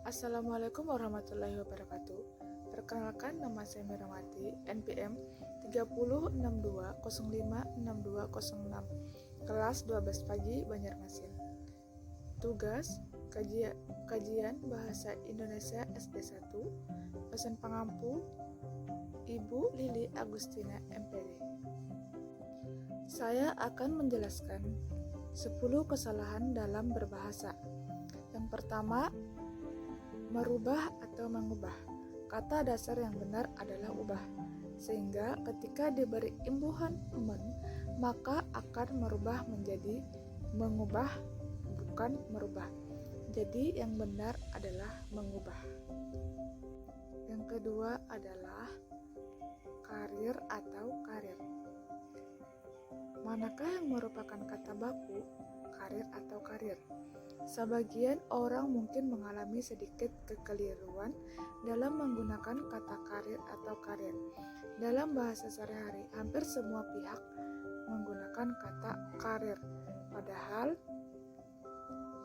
Assalamualaikum warahmatullahi wabarakatuh. Perkenalkan, nama saya Mirawati, NPM 3062056206, kelas 12 pagi, Banjarmasin. Tugas kajian Bahasa Indonesia SD 1, dosen pengampu Ibu Lili Agustina MPD. Saya akan menjelaskan 10 kesalahan dalam berbahasa. Yang pertama, merubah atau mengubah. Kata dasar yang benar adalah ubah, sehingga ketika diberi imbuhan men, maka akan merubah menjadi mengubah, bukan merubah. Jadi yang benar adalah mengubah. Yang kedua adalah karir atau karir. Manakah yang merupakan kata baku, karir atau karir? Sebagian orang mungkin mengalami sedikit kekeliruan dalam menggunakan kata karir atau karir. Dalam bahasa sehari-hari, hampir semua pihak menggunakan kata karir, padahal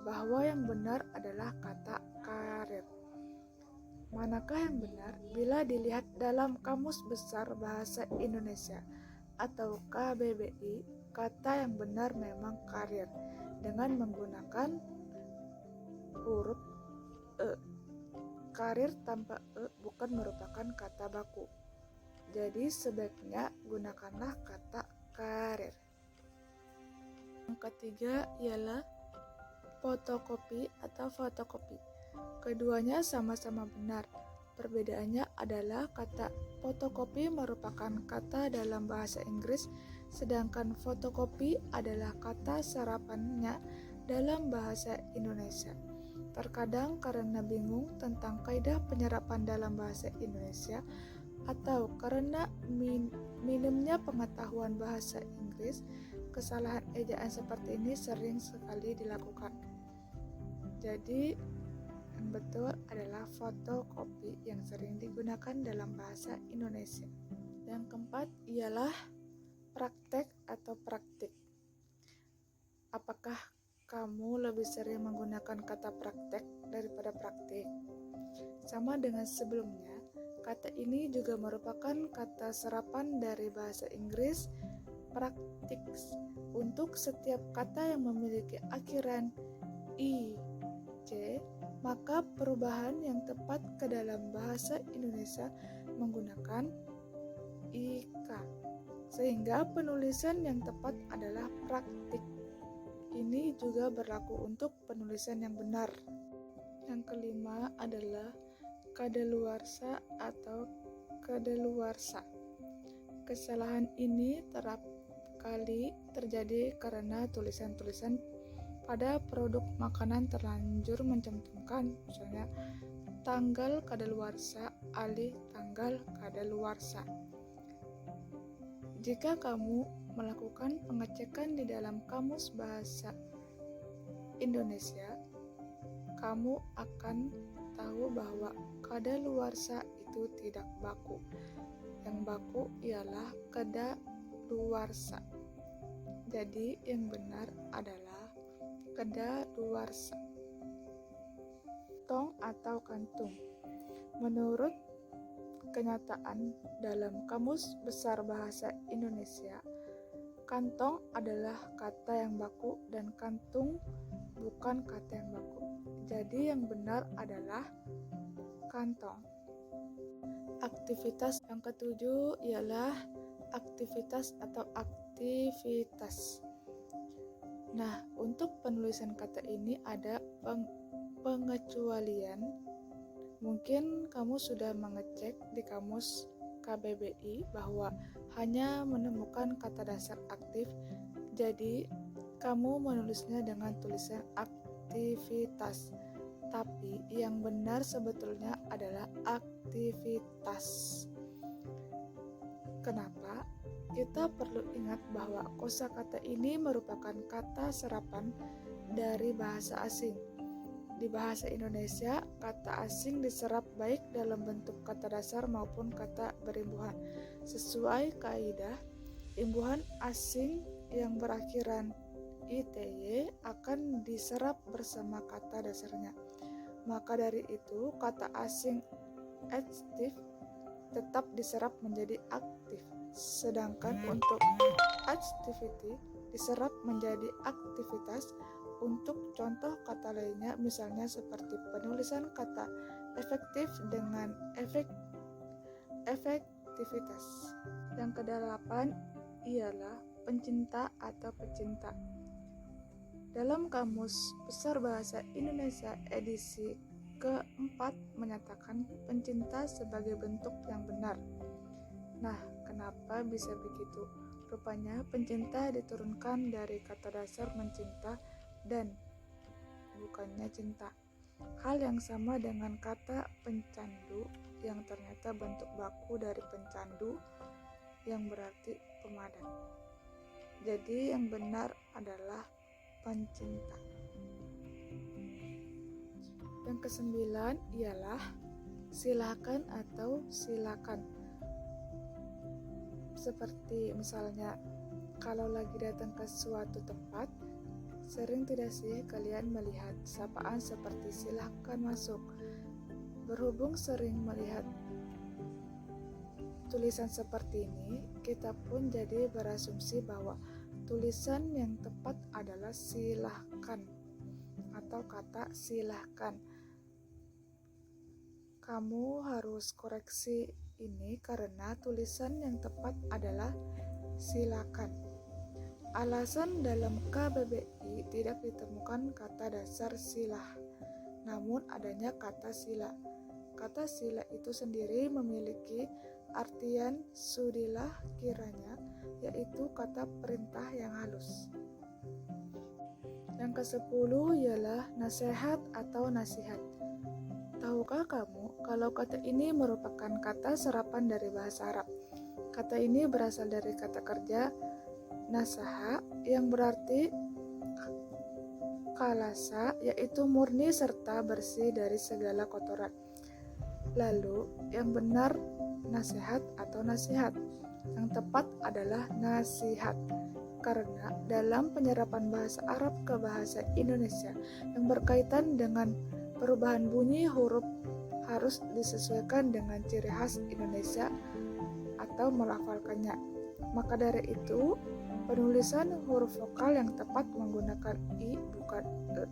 bahwa yang benar adalah kata karir. Manakah yang benar? Bila dilihat dalam Kamus Besar Bahasa Indonesia atau KBBI, kata yang benar memang karir dengan menggunakan huruf E. Karir tanpa E bukan merupakan kata baku. Jadi sebaiknya gunakanlah kata karir. Yang ketiga ialah fotokopi atau fotokopi. Keduanya sama-sama benar. Perbedaannya adalah kata fotokopi merupakan kata dalam bahasa Inggris, sedangkan fotokopi adalah kata serapannya dalam bahasa Indonesia. Terkadang karena bingung tentang kaidah penyerapan dalam bahasa Indonesia atau karena minimnya pengetahuan bahasa Inggris, kesalahan ejaan seperti ini sering sekali dilakukan. Jadi yang betul adalah fotokopi yang sering digunakan dalam bahasa Indonesia. Yang keempat ialah praktek atau praktik. Apakah kamu lebih sering menggunakan kata praktek daripada praktik? Sama dengan sebelumnya, kata ini juga merupakan kata serapan dari bahasa Inggris practice. Untuk setiap kata yang memiliki akhiran i, c, maka perubahan yang tepat ke dalam bahasa Indonesia menggunakan ik, sehingga penulisan yang tepat adalah praktik. Ini juga berlaku untuk penulisan yang benar. Yang kelima adalah kadaluarsa atau kadaluarsa. Kesalahan ini kerap kali terjadi karena tulisan-tulisan pada produk makanan terlanjur mencantumkan misalnya tanggal kadaluarsa alih tanggal kadaluarsa. Jika kamu melakukan pengecekan di dalam Kamus Bahasa Indonesia, kamu akan tahu bahwa kadaluarsa itu tidak baku. Yang baku ialah kadaluarsa. Jadi yang benar adalah kadaluarsa. Tong atau kantung. Menurut kenyataan dalam Kamus Besar Bahasa Indonesia, kantong adalah kata yang baku dan kantung bukan kata yang baku. Jadi yang benar adalah kantong. Aktivitas yang ketujuh ialah aktivitas atau aktivitas. Nah, untuk penulisan kata ini ada pengecualian. Mungkin kamu sudah mengecek di kamus KBBI bahwa hanya menemukan kata dasar aktif, jadi kamu menulisnya dengan tulisan aktivitas. Tapi yang benar sebetulnya adalah aktivitas. Kenapa? Kita perlu ingat bahwa kosakata ini merupakan kata serapan dari bahasa asing. Di bahasa Indonesia, kata asing diserap baik dalam bentuk kata dasar maupun kata berimbuhan. Sesuai kaidah, imbuhan asing yang berakhiran ity akan diserap bersama kata dasarnya. Maka dari itu, kata asing adjektif tetap diserap menjadi aktif, sedangkan untuk activity diserap menjadi aktivitas. Untuk contoh kata lainnya, misalnya seperti penulisan kata efektif dengan efektivitas. Yang kedelapan ialah pencinta atau pecinta. Dalam Kamus Besar Bahasa Indonesia edisi keempat menyatakan pencinta sebagai bentuk yang benar. Nah, kenapa bisa begitu? Rupanya pencinta diturunkan dari kata dasar mencinta dan bukannya cinta. Hal yang sama dengan kata pencandu yang ternyata bentuk baku dari pencandu yang berarti pemadan. Jadi yang benar adalah pencinta. Yang kesembilan ialah silakan atau silakan. Seperti misalnya, kalau lagi datang ke suatu tempat, sering tidak sih kalian melihat sapaan seperti silakan masuk? Berhubung sering melihat tulisan seperti ini, kita pun jadi berasumsi bahwa tulisan yang tepat adalah silahkan atau kata silahkan. Kamu harus koreksi ini karena tulisan yang tepat adalah silakan. Alasan dalam KBBI tidak ditemukan kata dasar silah, namun adanya kata sila. Kata sila itu sendiri memiliki artian sudilah kiranya, yaitu kata perintah yang halus. Yang ke-10 ialah nasihat atau nasihat. Tahukah kamu kalau kata ini merupakan kata serapan dari bahasa Arab? Kata ini berasal dari kata kerja nasaha yang berarti kalasa, yaitu murni serta bersih dari segala kotoran. Lalu yang benar nasihat atau nasihat? Yang tepat adalah nasihat, karena dalam penyerapan bahasa Arab ke bahasa Indonesia yang berkaitan dengan perubahan bunyi huruf harus disesuaikan dengan ciri khas Indonesia atau melafalkannya. Maka dari itu, penulisan huruf vokal yang tepat menggunakan i bukan e.